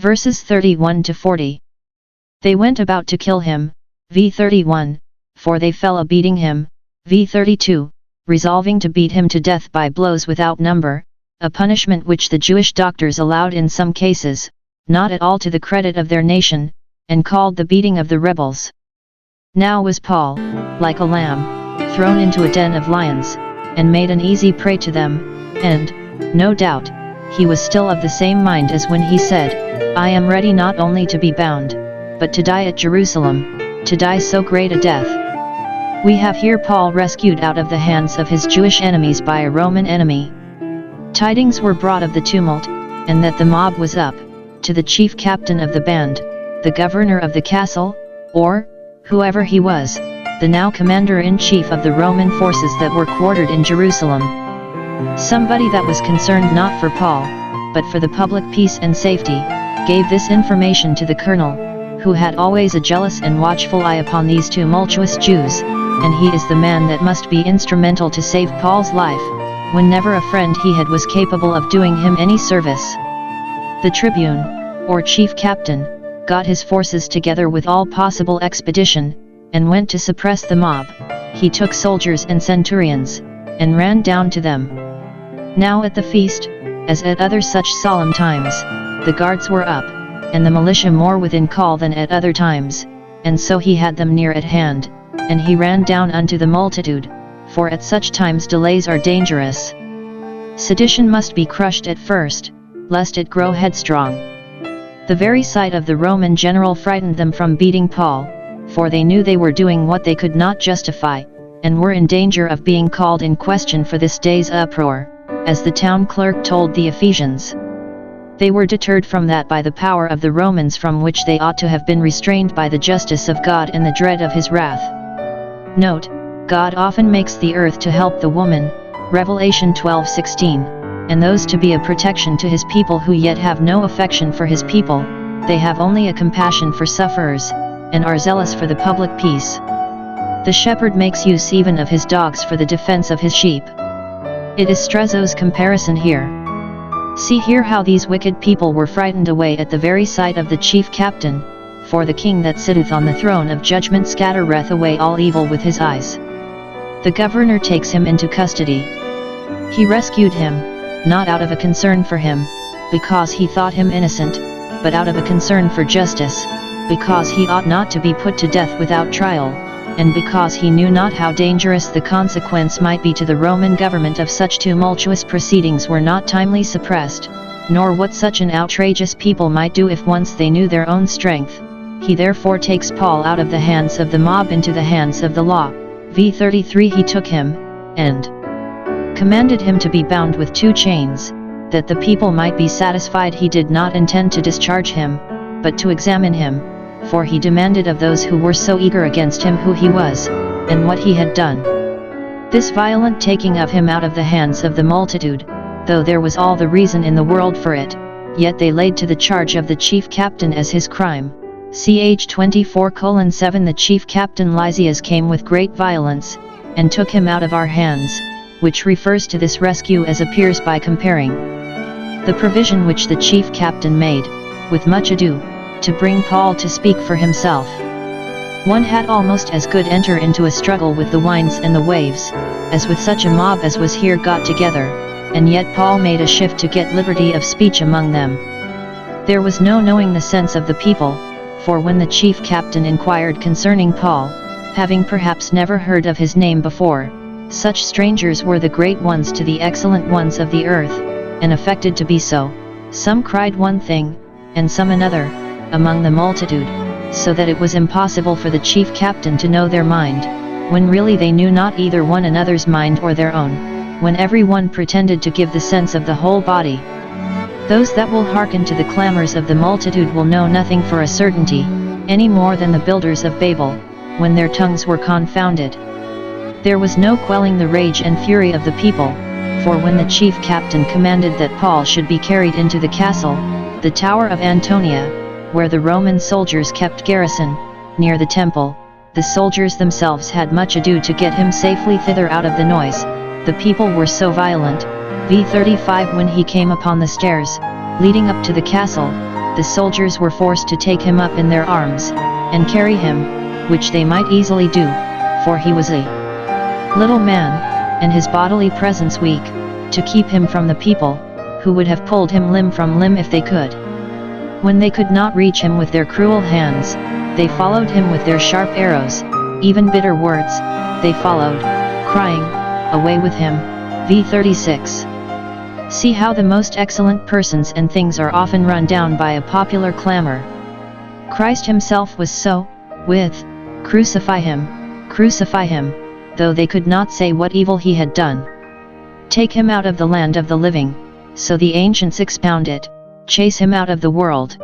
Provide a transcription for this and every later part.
Verses 31 to 40. They went about to kill him, v. 31, for they fell a beating him, v. 32, resolving to beat him to death by blows without number, a punishment which the Jewish doctors allowed in some cases, not at all to the credit of their nation, and called the beating of the rebels. Now was Paul, like a lamb, thrown into a den of lions, and made an easy prey to them, and, no doubt, he was still of the same mind as when he said, I am ready not only to be bound, but to die at Jerusalem, to die so great a death. We have here Paul rescued out of the hands of his Jewish enemies by a Roman enemy. Tidings were brought of the tumult, and that the mob was up, to the chief captain of the band, the governor of the castle, or, whoever he was, the now commander-in-chief of the Roman forces that were quartered in Jerusalem. Somebody that was concerned not for Paul, but for the public peace and safety, gave this information to the colonel, who had always a jealous and watchful eye upon these tumultuous Jews, and he is the man that must be instrumental to save Paul's life, when never a friend he had was capable of doing him any service. The tribune, or chief captain, got his forces together with all possible expedition, and went to suppress the mob. He took soldiers and centurions, and ran down to them. Now at the feast, as at other such solemn times, the guards were up, and the militia more within call than at other times, and so he had them near at hand, and he ran down unto the multitude, for at such times delays are dangerous. Sedition must be crushed at first, lest it grow headstrong. The very sight of the Roman general frightened them from beating Paul, for they knew they were doing what they could not justify, and were in danger of being called in question for this day's uproar, as the town clerk told the Ephesians. They were deterred from that by the power of the Romans, from which they ought to have been restrained by the justice of God and the dread of his wrath. Note, God often makes the earth to help the woman, Revelation 12:16, and those to be a protection to his people who yet have no affection for his people. They have only a compassion for sufferers, and are zealous for the public peace. The shepherd makes use even of his dogs for the defense of his sheep. It is Strezzo's comparison here. See here how these wicked people were frightened away at the very sight of the chief captain, for the king that sitteth on the throne of judgment scattereth away all evil with his eyes. The governor takes him into custody. He rescued him, not out of a concern for him, because he thought him innocent, but out of a concern for justice, because he ought not to be put to death without trial, and because he knew not how dangerous the consequence might be to the Roman government of such tumultuous proceedings were not timely suppressed, nor what such an outrageous people might do if once they knew their own strength. He therefore takes Paul out of the hands of the mob into the hands of the law, v. 33. He took him, and commanded him to be bound with 2 chains, that the people might be satisfied he did not intend to discharge him, but to examine him, for he demanded of those who were so eager against him who he was, and what he had done. This violent taking of him out of the hands of the multitude, though there was all the reason in the world for it, yet they laid to the charge of the chief captain as his crime. Ch 24:7. The chief captain Lysias came with great violence, and took him out of our hands, which refers to this rescue as appears by comparing the provision which the chief captain made, with much ado, to bring Paul to speak for himself. One had almost as good enter into a struggle with the winds and the waves, as with such a mob as was here got together, and yet Paul made a shift to get liberty of speech among them. There was no knowing the sense of the people, for when the chief captain inquired concerning Paul, having perhaps never heard of his name before, such strangers were the great ones to the excellent ones of the earth, and affected to be so, some cried one thing, and some another, among the multitude, so that it was impossible for the chief captain to know their mind, when really they knew not either one another's mind or their own, when every one pretended to give the sense of the whole body. Those that will hearken to the clamors of the multitude will know nothing for a certainty, any more than the builders of Babel, when their tongues were confounded. There was no quelling the rage and fury of the people, for when the chief captain commanded that Paul should be carried into the castle, the tower of Antonia, where the Roman soldiers kept garrison, near the temple, the soldiers themselves had much ado to get him safely thither out of the noise. The people were so violent, v. 35. When he came upon the stairs, leading up to the castle, the soldiers were forced to take him up in their arms, and carry him, which they might easily do, for he was a little man, and his bodily presence weak, to keep him from the people, who would have pulled him limb from limb if they could. When they could not reach him with their cruel hands, they followed him with their sharp arrows, even bitter words, they followed, crying, "Away with him." v. 36. See how the most excellent persons and things are often run down by a popular clamor. Christ himself was so, with, crucify him, though they could not say what evil he had done. Take him out of the land of the living, so the ancients expound it, chase him out of the world.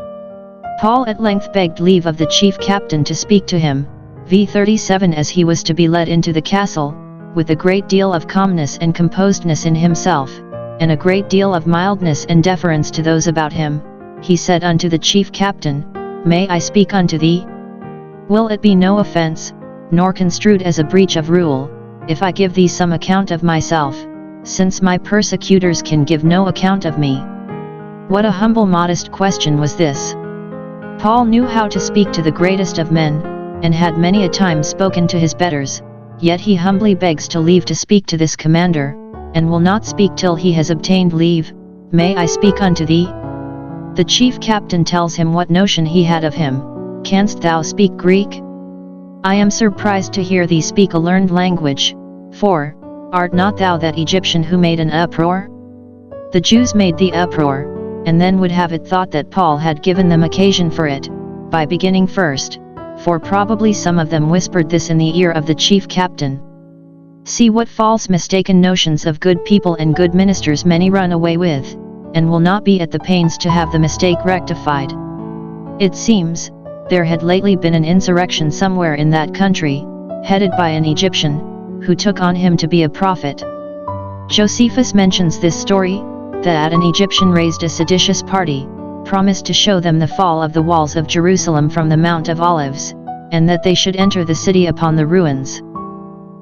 Paul at length begged leave of the chief captain to speak to him, v. 37, as he was to be led into the castle, with a great deal of calmness and composedness in himself, and a great deal of mildness and deference to those about him. He said unto the chief captain, "May I speak unto thee? Will it be no offense, nor construed as a breach of rule, if I give thee some account of myself, since my persecutors can give no account of me?" What a humble, modest question was this! Paul knew how to speak to the greatest of men, and had many a time spoken to his betters, yet he humbly begs to leave to speak to this commander, and will not speak till he has obtained leave. "May I speak unto thee?" The chief captain tells him what notion he had of him. "Canst thou speak Greek? I am surprised to hear thee speak a learned language, for, art not thou that Egyptian who made an uproar?" The Jews made the uproar, and then would have it thought that Paul had given them occasion for it, by beginning first, for probably some of them whispered this in the ear of the chief captain. See what false mistaken notions of good people and good ministers many run away with, and will not be at the pains to have the mistake rectified. It seems, there had lately been an insurrection somewhere in that country, headed by an Egyptian, who took on him to be a prophet. Josephus mentions this story, that an Egyptian raised a seditious party, promised to show them the fall of the walls of Jerusalem from the Mount of Olives, and that they should enter the city upon the ruins.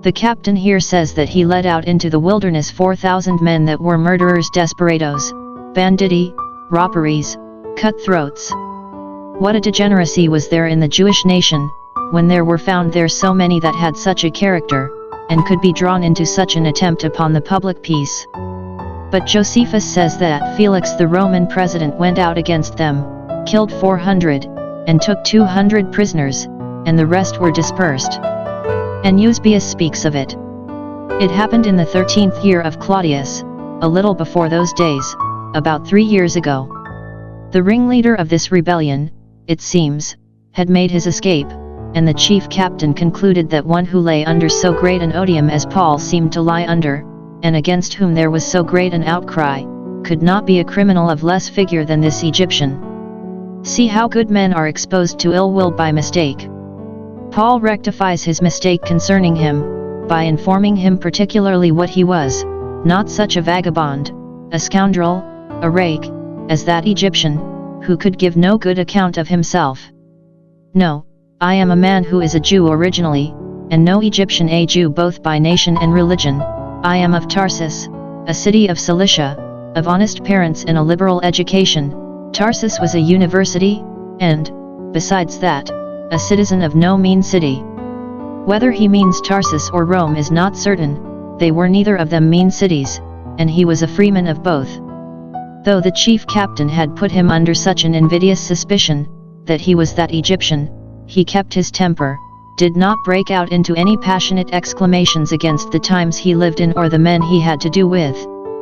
The captain here says that he led out into the wilderness 4,000 men that were murderers, desperados, banditti, robberies, cutthroats. What a degeneracy was there in the Jewish nation, when there were found there so many that had such a character, and could be drawn into such an attempt upon the public peace. But Josephus says that Felix the Roman president went out against them, killed 400, and took 200 prisoners, and the rest were dispersed. And Eusebius speaks of it. It happened in the 13th year of Claudius, a little before those days, about 3 years ago. The ringleader of this rebellion, it seems, had made his escape, and the chief captain concluded that one who lay under so great an odium as Paul seemed to lie under, and against whom there was so great an outcry, could not be a criminal of less figure than this Egyptian. See how good men are exposed to ill will by mistake. Paul rectifies his mistake concerning him, by informing him particularly what he was, not such a vagabond, a scoundrel, a rake, as that Egyptian, who could give no good account of himself. No, I am a man who is a Jew originally, and no Egyptian, a Jew both by nation and religion. I am of Tarsus, a city of Cilicia, of honest parents and a liberal education. Tarsus was a university, and, besides that, a citizen of no mean city. Whether he means Tarsus or Rome is not certain, they were neither of them mean cities, and he was a freeman of both. Though the chief captain had put him under such an invidious suspicion, that he was that Egyptian, he kept his temper, did not break out into any passionate exclamations against the times he lived in or the men he had to do with,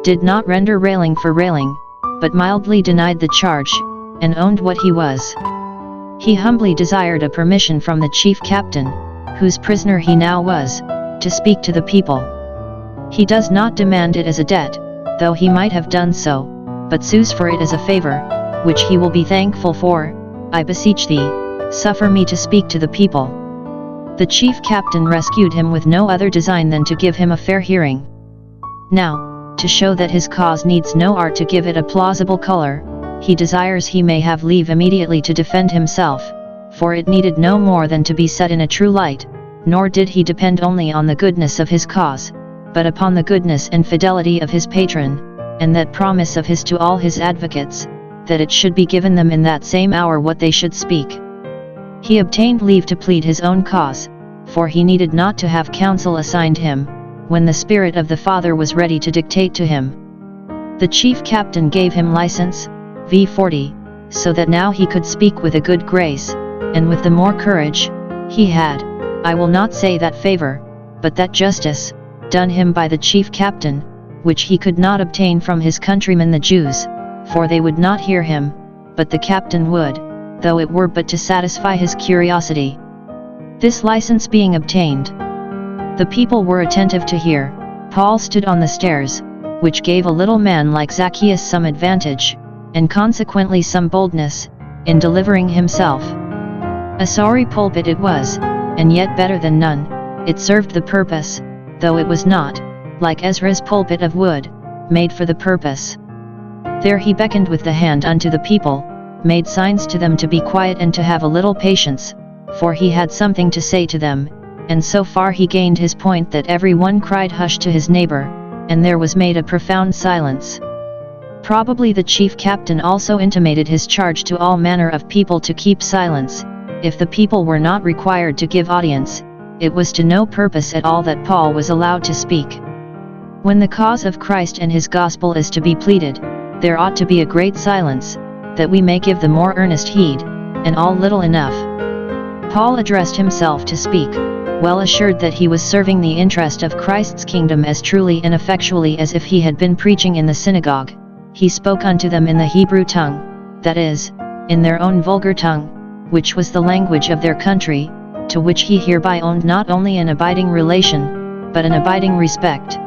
did not render railing for railing, but mildly denied the charge, and owned what he was. He humbly desired a permission from the chief captain, whose prisoner he now was, to speak to the people. He does not demand it as a debt, though he might have done so, but sues for it as a favor, which he will be thankful for. "I beseech thee, suffer me to speak to the people." The chief captain rescued him with no other design than to give him a fair hearing. Now, to show that his cause needs no art to give it a plausible color, he desires he may have leave immediately to defend himself, for it needed no more than to be set in a true light, nor did he depend only on the goodness of his cause, but upon the goodness and fidelity of his patron, and that promise of his to all his advocates, that it should be given them in that same hour what they should speak. He obtained leave to plead his own cause, for he needed not to have counsel assigned him, when the Spirit of the Father was ready to dictate to him. The chief captain gave him license, v. 40, so that now he could speak with a good grace, and with the more courage he had, I will not say that favor, but that justice, done him by the chief captain, which he could not obtain from his countrymen the Jews, for they would not hear him, but the captain would, though it were but to satisfy his curiosity. This license being obtained, the people were attentive to hear. Paul stood on the stairs, which gave a little man like Zacchaeus some advantage, and consequently some boldness, in delivering himself. A sorry pulpit it was, and yet better than none. It served the purpose, though it was not, like Ezra's pulpit of wood, made for the purpose. There he beckoned with the hand unto the people, made signs to them to be quiet and to have a little patience, for he had something to say to them, and so far he gained his point that every one cried hush to his neighbor, and there was made a profound silence. Probably the chief captain also intimated his charge to all manner of people to keep silence. If the people were not required to give audience, it was to no purpose at all that Paul was allowed to speak. When the cause of Christ and his gospel is to be pleaded, there ought to be a great silence, that we may give the more earnest heed, and all little enough. Paul addressed himself to speak, well assured that he was serving the interest of Christ's kingdom as truly and effectually as if he had been preaching in the synagogue. He spoke unto them in the Hebrew tongue, that is, in their own vulgar tongue, which was the language of their country, to which he hereby owned not only an abiding relation, but an abiding respect.